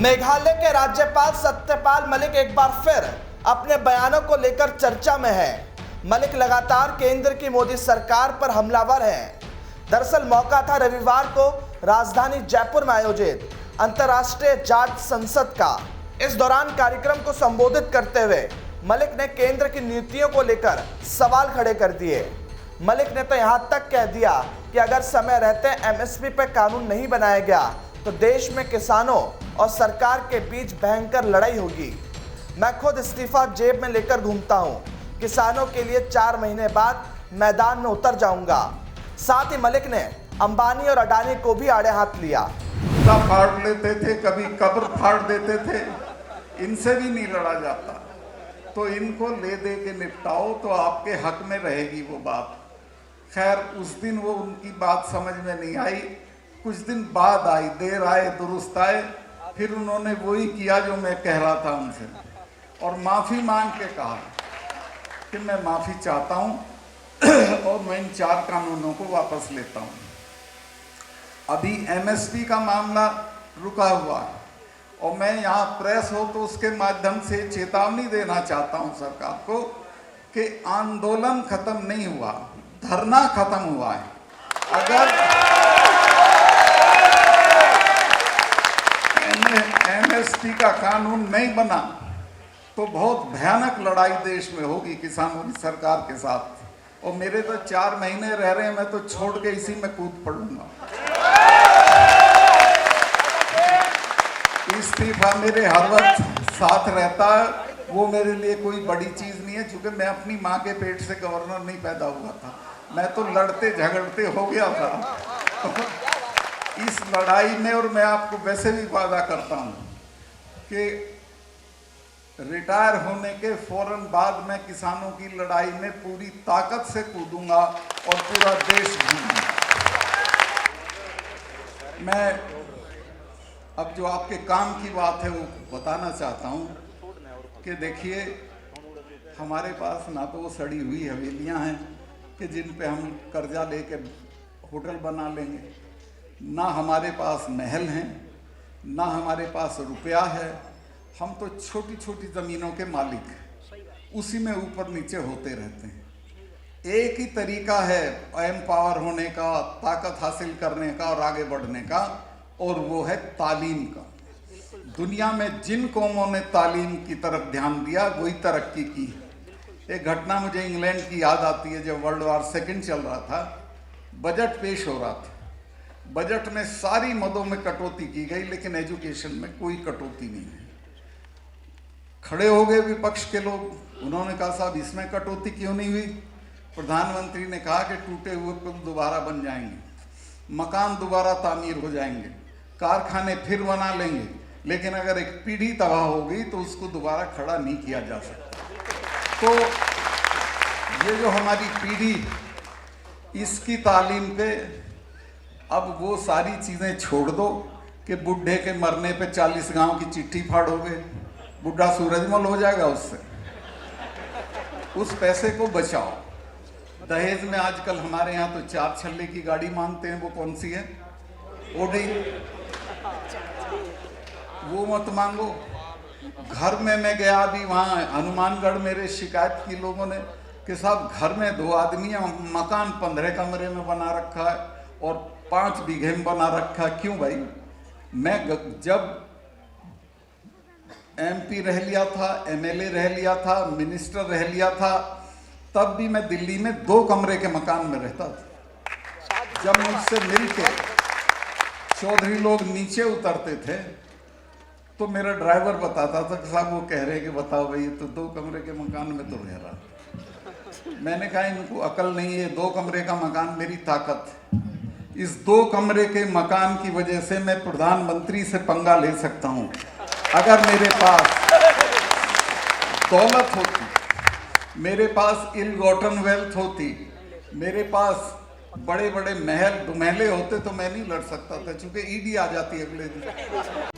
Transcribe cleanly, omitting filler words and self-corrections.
मेघालय के राज्यपाल सत्यपाल मलिक एक बार फिर अपने बयानों को लेकर चर्चा में है। मलिक लगातार केंद्र की मोदी सरकार पर हमलावर हैं। दरअसल मौका था रविवार को राजधानी जयपुर में आयोजित अंतर्राष्ट्रीय जाट संसद का। इस दौरान कार्यक्रम को संबोधित करते हुए मलिक ने केंद्र की नीतियों को लेकर सवाल खड़े कर दिए। मलिक ने तो यहां तक कह दिया कि अगर समय रहते एमएसपी पर कानून नहीं बनाया गया तो देश में किसानों और सरकार के बीच भयंकर लड़ाई होगी। मैं खुद इस्तीफा जेब में लेकर घूमता हूं। किसानों के लिए 4 महीने बाद मैदान में उतर जाऊंगा। साथ ही मलिक ने अंबानी और अडानी को भी आड़े हाथ लिया। फाड़ लेते थे, कभी कब्र फाड़ देते थे, इनसे भी नहीं लड़ा जाता। तो इनको ले दे के निपटाओ तो आपके हक में रहेगी वो बात। खैर उस दिन वो उनकी बात समझ में नहीं आई, कुछ दिन बाद आई, देर आए दुरुस्त आए। फिर उन्होंने वही किया जो मैं कह रहा था उनसे, और माफ़ी मांग के कहा कि मैं माफ़ी चाहता हूँ और मैं इन 4 कानूनों को वापस लेता हूँ। अभी एमएसपी का मामला रुका हुआ है और मैं यहाँ प्रेस हो तो उसके माध्यम से चेतावनी देना चाहता हूँ सरकार को कि आंदोलन खत्म नहीं हुआ, धरना खत्म हुआ है। अगर एमएसपी का कानून नहीं बना तो बहुत भयानक लड़ाई देश में होगी किसानों की सरकार के साथ। और मेरे तो 4 महीने रह रहे हैं, मैं तो छोड़ के इसी में कूद पड़ूंगा। इस्तीफा मेरे हर वक्त साथ रहता है, वो मेरे लिए कोई बड़ी चीज नहीं है, क्योंकि मैं अपनी माँ के पेट से गवर्नर नहीं पैदा हुआ था। मैं तो लड़ते झगड़ते हो गया था इस लड़ाई में। और मैं आपको वैसे भी वादा करता हूँ कि रिटायर होने के फौरन बाद मैं किसानों की लड़ाई में पूरी ताकत से कूदूंगा और पूरा देश घूमूंगा। मैं अब जो आपके काम की बात है वो बताना चाहता हूँ कि देखिए, हमारे पास ना तो वो सड़ी हुई हवेलियाँ हैं कि जिन पे हम कर्जा लेके होटल बना लेंगे, ना हमारे पास महल हैं, ना हमारे पास रुपया है। हम तो छोटी छोटी ज़मीनों के मालिक हैं, उसी में ऊपर नीचे होते रहते हैं। एक ही तरीका है एम्पावर होने का, ताकत हासिल करने का और आगे बढ़ने का, और वो है तालीम का। दुनिया में जिन कौमों ने तालीम की तरफ ध्यान दिया वही तरक्की की। एक घटना मुझे इंग्लैंड की याद आती है, जब वर्ल्ड वॉर 2 चल रहा था, बजट पेश हो रहा था। बजट में सारी मदों में कटौती की गई, लेकिन एजुकेशन में कोई कटौती नहीं है। खड़े हो गए विपक्ष के लोग, उन्होंने कहा साहब इसमें कटौती क्यों नहीं हुई? प्रधानमंत्री ने कहा कि टूटे हुए पुल दोबारा बन जाएंगे, मकान दोबारा तामीर हो जाएंगे, कारखाने फिर बना लेंगे, लेकिन अगर एक पीढ़ी तबाह हो गई तो उसको दोबारा खड़ा नहीं किया जा सकता। तो ये जो हमारी पीढ़ी, इसकी तालीम पे अब वो सारी चीज़ें छोड़ दो कि बुढ़े के मरने पे 40 गांव की चिट्ठी फाड़ोगे, बुढ़ा सूरजमल हो जाएगा उससे। उस पैसे को बचाओ। दहेज में आजकल हमारे यहाँ तो 4 छल्ले की गाड़ी मांगते हैं, वो कौन सी है? ओडी। वो मत मांगो। घर में मैं गया अभी, वहाँ हनुमानगढ़ मेरे शिकायत की लोगों ने कि साहब घर में 2 आदमी, मकान 15 कमरे में बना रखा है और 5 बीघे में बना रखा है। क्यों भाई? मैं जब एमपी रह लिया था, एमएलए रह लिया था, मिनिस्टर रह लिया था, तब भी मैं दिल्ली में 2 कमरे के मकान में रहता था। जब मुझसे मिलके चौधरी लोग नीचे उतरते थे तो मेरा ड्राइवर बताता था कि साहब वो कह रहे कि बताओ भाई, तो 2 कमरे के मकान में तो रह रहा। मैंने कहा इनको अकल नहीं है, 2 कमरे का मकान मेरी ताकत। इस 2 कमरे के मकान की वजह से मैं प्रधानमंत्री से पंगा ले सकता हूँ। अगर मेरे पास दौलत होती, मेरे पास इल गॉटन वेल्थ होती, मेरे पास बड़े बड़े महल दुमहले होते तो मैं नहीं लड़ सकता था, क्योंकि ईडी आ जाती अगले दिन।